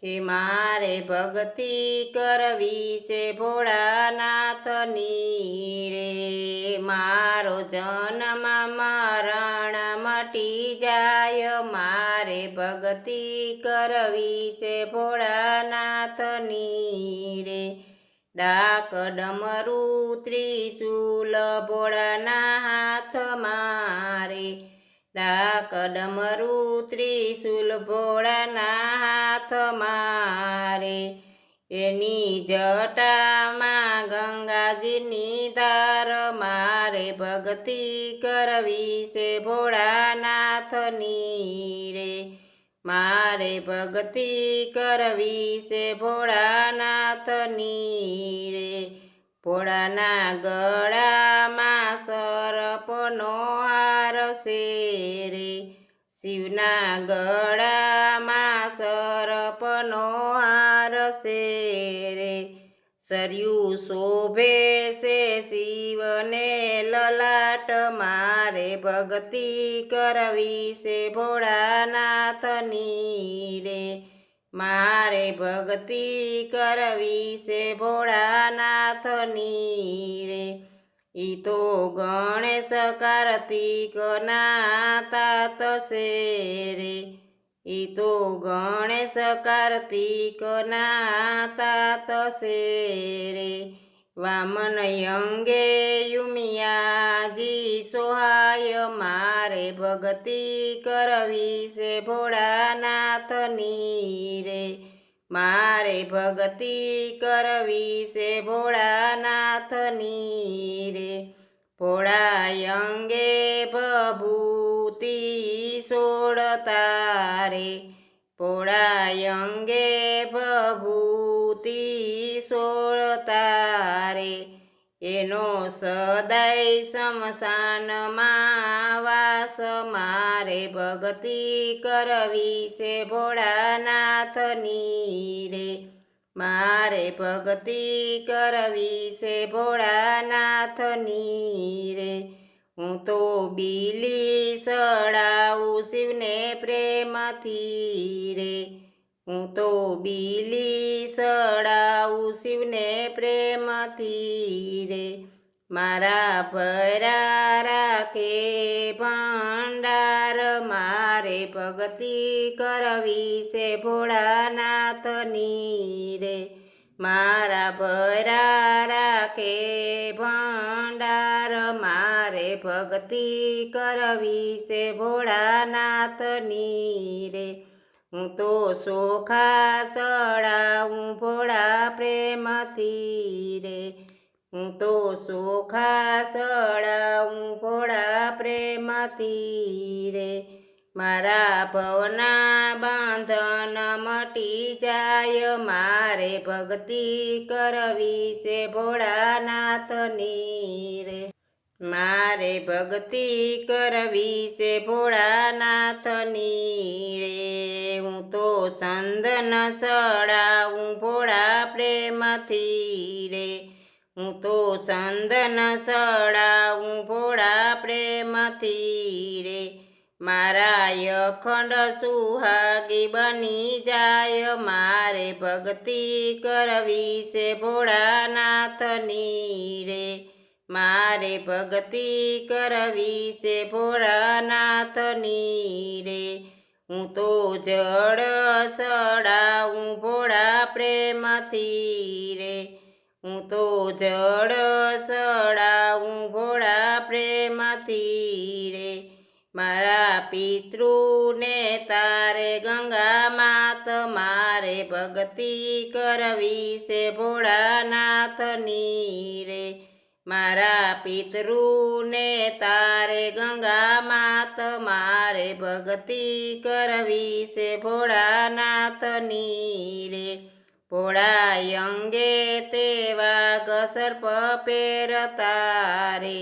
કે મારે ભક્તિ કરવી છે ભોળાનાથની રે। મારો જન્મ મરણ મટી જાય, મારે ભક્તિ કરવી છે ભોળાનાથની રે। ડાક ડમરું ત્રિશૂલ ભોળાના હાથમાં રે, ડાક ડમરું ત્રિશૂલ ભોળાના હાથમાં રે। એની જટામાં ગંગાજીની ધાર, મારે ભક્તિ કરવી છે ભોળાનાથની રે। મારે ભક્તિ કરવી છે ભોળાનાથની રે। ભોળાના ગળામાં સર્પનો હાર છે રે, શિવના ગળામાં સર્પનો હાર છે રે। સરયું શોભે છે શિવને લલાટ, મારે ભક્તિ કરવી છે ભોળાનાથની રે। મારે ભક્તિ કરવી છે ભોળાનાથની રે। ઈ તો ગણેશ કાર્તિકના તાત છે રે, ઈ તો ગણેશ કાર્તિકના તાત છે રે। વામન અંગે યુમિયાજી સોહાય, મારે ભક્તિ કરવી છે ભોળાનાથની રે। મારે ભક્તિ કરવી છે ભોળાનાથની રે। ભોળા અંગે ભભૂતિ સોડતા રે, ભોળા અંગે ભભૂતિ સોડતા રે। એનો સદાય સ્મશાનમાં વાસ, મારે ભક્તિ કરવી છે ભોળાનાથની રે। મારે ભક્તિ કરવી છે ભોળાનાથની રે। હું તો બીલી ચડાવું શિવને પ્રેમથી રે, હું તો બીલી ચડાવું શિવને પ્રેમથી રે। મારા ભૈરા રાખે ભંડાર, મારે ભક્તિ કરવી છે ભોળાનાથની રે। મારા ભૈરા રાખે ભંડાર, મારે ભક્તિ કરવી છે ભોળાનાથની રે। હું તો ચોખા ચડાવું ભોળા પ્રેમથી રે, હું તો ચોખા ચડાવું ભોળા પ્રેમથી રે। મારા ભવના બંધન મટી જાય, મારે ભક્તિ કરવી છે ભોળાનાથની રે। મારે ભક્તિ કરવી છે ભોળાનાથની રે। હું તો ચંદન ચડાવું ભોળા પ્રેમથી રે, હું તો ચંદન ચડાવું ભોળા પ્રેમથી રે। મારા અખંડ સુહાગી બની જાય, મારે ભક્તિ કરવી છે ભોળાનાથની રે। મારે ભક્તિ કરવી છે ભોળાનાથની રે। હું તો જળ ચડાવું ભોળા પ્રેમથી રે, હું તો જળ ચડાવું ભોળા પ્રેમથી રે। મારા પિતૃને તારે ગંગા માત, મારે ભક્તિ કરવી છે ભોળાનાથની રે। મારા પિતૃને તારે ગંગા માત, મારે ભક્તિ કરવી છે ભોળાનાથની રે। ભોળા અંગે તેવા સર્પ પહેરતા રે,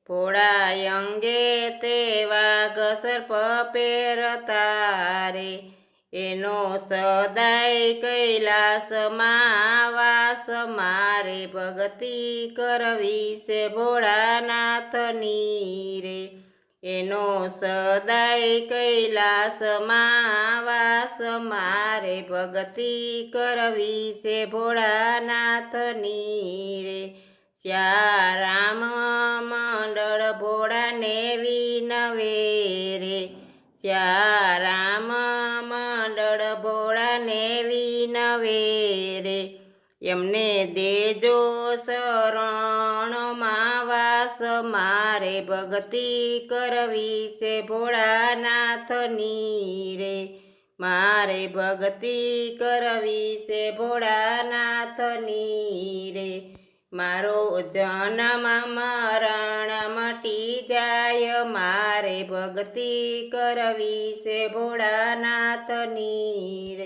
ભોળા અંગે તેવા સર્પ પહેરતા રે। એનો સદાય કૈલાસમાં વાસ, મારે ભક્તિ કરવી છે ભોળાનાથની રે। એનો સદાય કૈલાસમાં વાસ, મારે ભક્તિ કરવી છે ભોળાનાથની રે. શ્યારામ મંડળ ભોળાને વિનવે રે. શ્યારામ મંડળ ભોળાને વિનવે રે. એમને દેજો શરણમાં વાસ, મારે ભક્તિ કરવી છે ભોળાનાથની રે. મારે ભક્તિ કરવી છે ભોળાનાથની રે. મારો જન્મ મરણ મટી જાય, મારે ભક્તિ કરવી છે ભોળાનાથની રે.